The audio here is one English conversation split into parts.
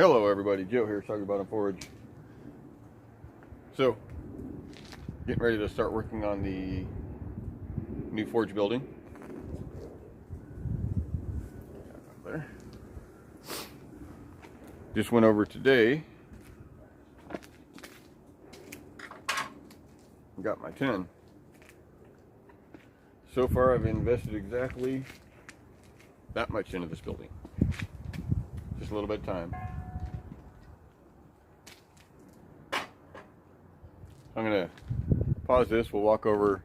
Hello everybody, Joe here, Soggy Bottom Forge. So, getting ready to start working on the new forge building. There. Just went over today. Got my 10. So far I've invested exactly that much into this building. Just a little bit of time. I'm going to pause this, we'll walk over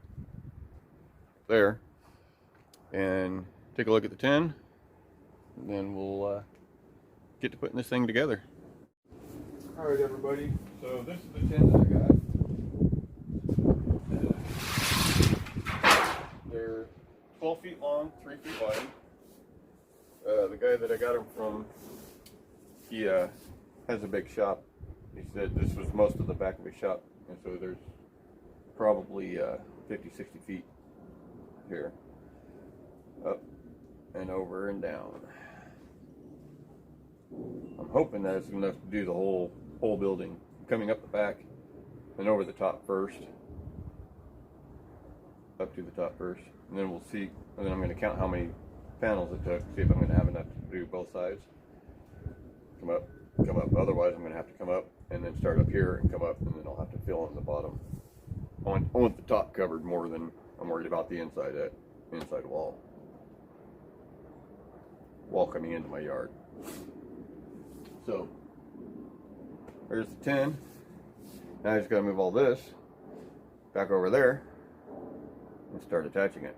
there and take a look at the 10, and then we'll get to putting this thing together. Alright everybody, so this is the 10 that I got. They're 12 feet long, 3 feet wide. The guy that I got them from, he has a big shop. He said this was most of the back of his shop. And so there's probably 50, 60 feet here. Up and over and down. I'm hoping that it's enough to do the whole building. Coming up the back and over the top first. Up to the top first. And then we'll see, and then I'm going to count how many panels it took. See if I'm going to have enough to do both sides. Come up. Otherwise I'm going to have to come up and then start up here and come up, and then I'll have to fill in the bottom. I want the top covered more than I'm worried about the inside wall coming into my yard. So there's the 10. Now I just got to move all this back over there and start attaching it.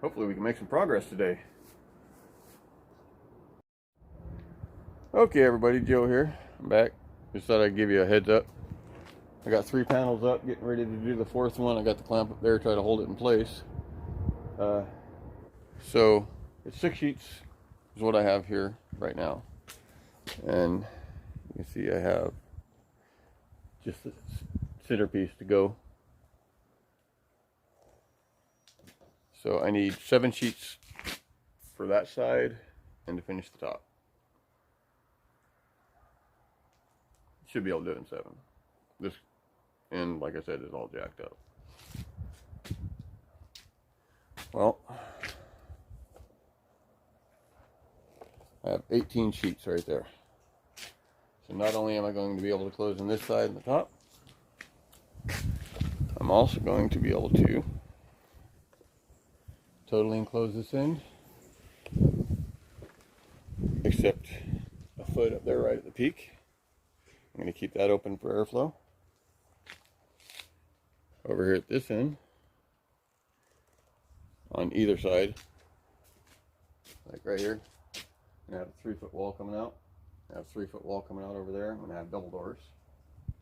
Hopefully we can make some progress today. Okay everybody, Joe here. I'm back. Just thought I'd give you a heads up. I got 3 panels up, getting ready to do the 4th one. I got the clamp up there, try to hold it in place. So it's 6 sheets is what I have here right now. And you can see I have just the centerpiece to go. So I need 7 sheets for that side and to finish the top. Should be able to do it in 7. This, and like I said, is all jacked up. Well, I have 18 sheets right there. So not only am I going to be able to close on this side and the top, I'm also going to be able to totally enclose this end, except a foot up there right at the peak. I'm going to keep that open for airflow. Over here at this end, on either side, like right here, I'm going to have a 3-foot wall coming out. I have a 3-foot wall coming out over there. I'm going to have double doors.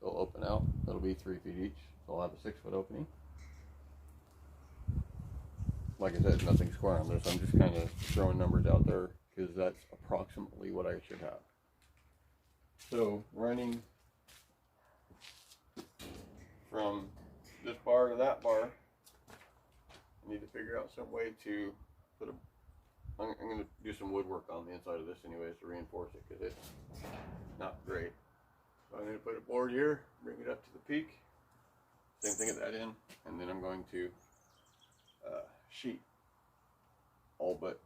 They'll open out. That'll be 3 feet each. So I'll have a 6-foot opening. Like I said, nothing square on this. I'm just kind of throwing numbers out there because that's approximately what I should have. So running from this bar to that bar, I need to figure out some way to put a, I'm going to do some woodwork on the inside of this anyways to reinforce it because it's not great. So I'm going to put a board here, bring it up to the peak, same thing at that end, and then I'm going to sheet all but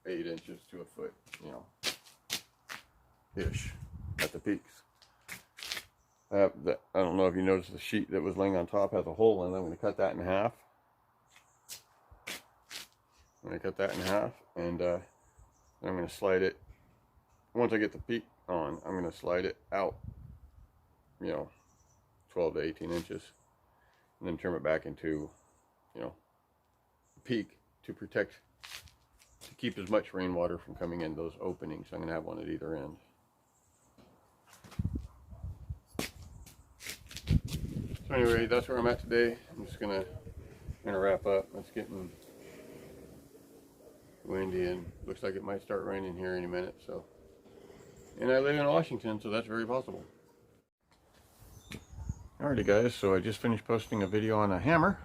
8 inches to a foot, you know, ish. At the peaks. I don't know if you noticed the sheet that was laying on top has a hole in it. I'm going to cut that in half. I'm going to cut that in half, and I'm going to slide it. Once I get the peak on, I'm going to slide it out, you know, 12 to 18 inches, and then turn it back into, you know, peak to protect, to keep as much rainwater from coming in those openings. I'm going to have one at either end. So anyway, that's where I'm at today. I'm just gonna wrap up. It's getting windy and looks like it might start raining here any minute. So, and I live in Washington, so that's very possible. Alrighty guys, so I just finished posting a video on a hammer.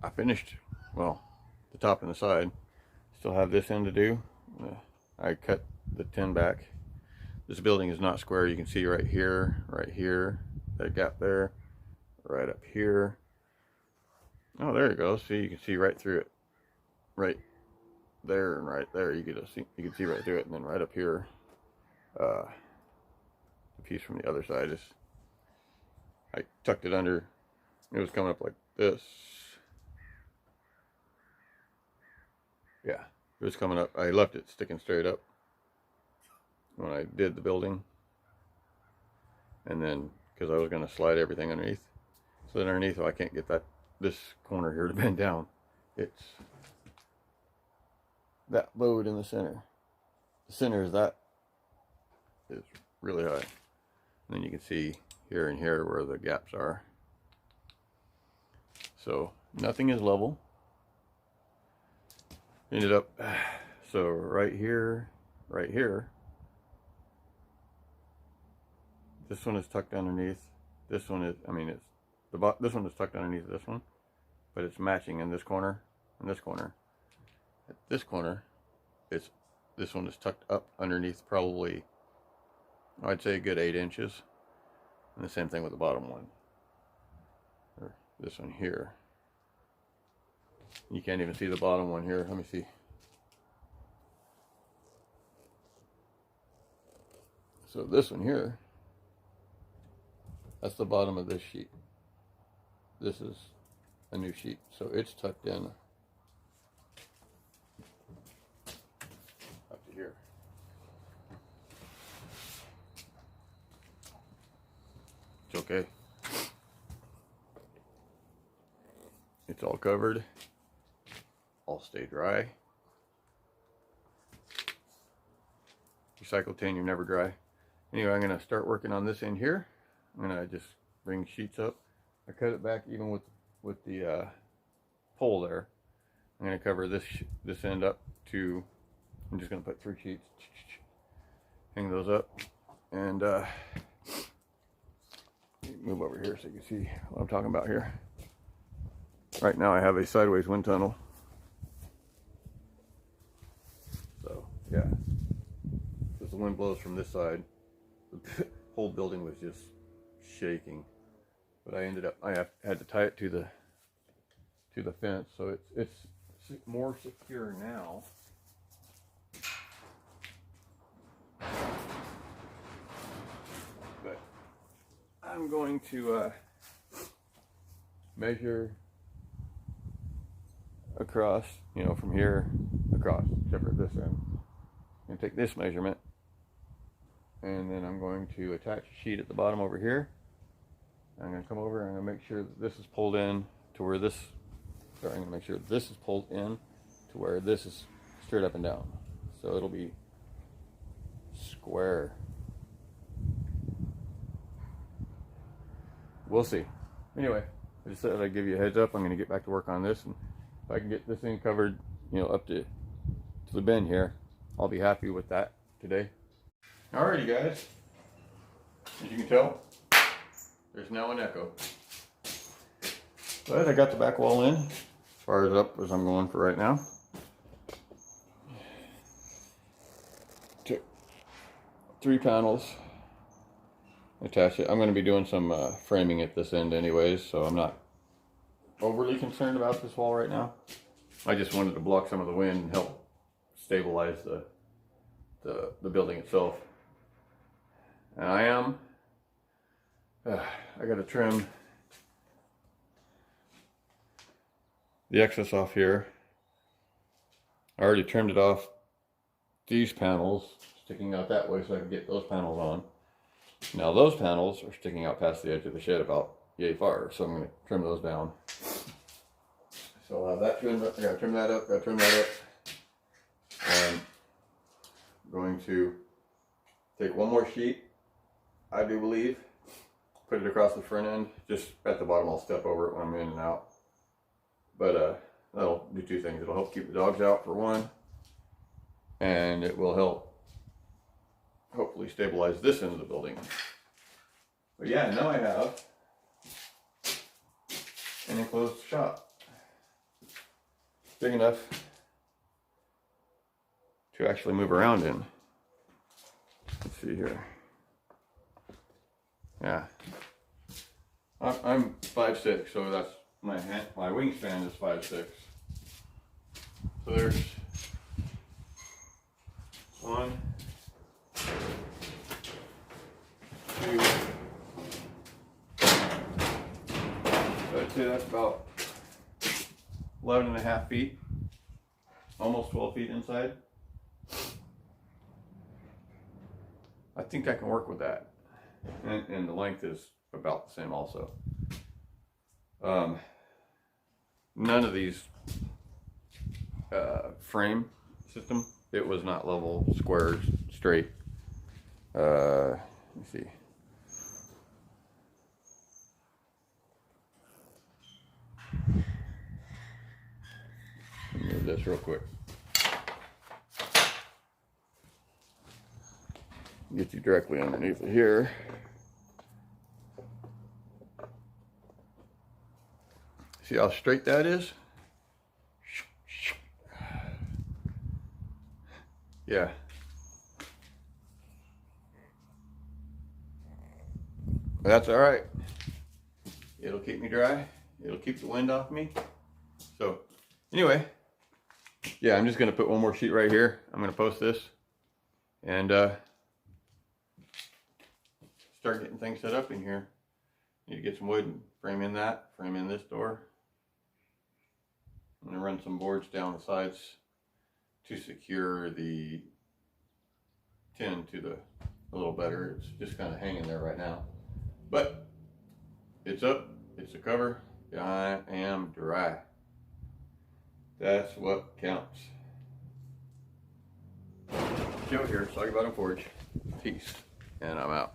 I finished, well, the top and the side. Still have this end to do. I cut the tin back. This building is not square. You can see right here, that gap there, right up here. Oh, there you go. See, you can see right through it. Right there and right there. You can see right through it, and then right up here, the piece from the other side is. I tucked it under. It was coming up like this. Yeah, it was coming up. I left it sticking straight up when I did the building, and then because I was going to slide everything underneath, so then underneath, I can't get this corner here to bend down. It's that load in the center. The center is really high. And then you can see here and here where the gaps are. So nothing is level. Ended up, so right here, this one is tucked underneath. This one is, this one is tucked underneath this one, but it's matching in this corner and this corner. At this corner, this one is tucked up underneath probably, I'd say a good 8 inches. And the same thing with the bottom one. Or this one here. You can't even see the bottom one here. Let me see. So this one here, that's the bottom of this sheet. This is a new sheet, so it's tucked in up to here. It's okay. It's all covered. All stay dry. Recycled tin, you're never dry. Anyway, I'm going to start working on this end here. I'm going to just bring sheets up. I cut it back even with the pole there. I'm going to cover this end up to, I'm just going to put 3 sheets, hang those up, and move over here so you can see what I'm talking about here. Right now I have a sideways wind tunnel. So yeah, as the wind blows from this side, the whole building was just shaking. But I had to tie it to the fence, so it's more secure now. But I'm going to measure across, from here across, except for this end. I'm going to take this measurement, and then I'm going to attach a sheet at the bottom over here. I'm going to come over and I'm going to make sure that this is pulled in to where this, I'm going to make sure this is pulled in to where this is straight up and down. So it'll be square. We'll see. Anyway, I just thought I'd give you a heads up. I'm going to get back to work on this, and if I can get this thing covered, up to the bend here, I'll be happy with that today. Alrighty guys, as you can tell, there's now an echo. But I got the back wall in, as far as up as I'm going for right now. Took 3 panels, attach it. I'm going to be doing some framing at this end anyways, so I'm not overly concerned about this wall right now. I just wanted to block some of the wind and help stabilize the building itself. And I got to trim the excess off here. I already trimmed it off these panels, sticking out that way so I can get those panels on. Now those panels are sticking out past the edge of the shed about yay far, so I'm going to trim those down. So I'll have that trimmed up. I got to trim that up. Got to trim that up. And I'm going to take one more sheet, I do believe, put it across the front end. Just at the bottom, I'll step over it when I'm in and out. But that'll do 2 things. It'll help keep the dogs out for one, and it will help hopefully stabilize this end of the building. But yeah, now I have an enclosed shop. Big enough to actually move around in. Let's see here. Yeah. I'm 5'6", so that's my wingspan is 5'6". So there's 1, 2. So I'd say that's about 11.5 feet, almost 12 feet inside. I think I can work with that, and the length is about the same also. None of these frame system, it was not level, squares, straight. Let me see. Move this real quick. Get you directly underneath it here. See how straight that is? Yeah. But that's all right. It'll keep me dry. It'll keep the wind off me. So anyway, yeah, I'm just gonna put one more sheet right here. I'm gonna post this and start getting things set up in here. Need to get some wood and frame in that, frame in this door. I'm gonna run some boards down the sides to secure the tin to the a little better. It's just kind of hanging there right now, but it's up, it's a cover. I am dry. That's what counts. Joe here, Soggy Bottom Forge. Peace, and I'm out.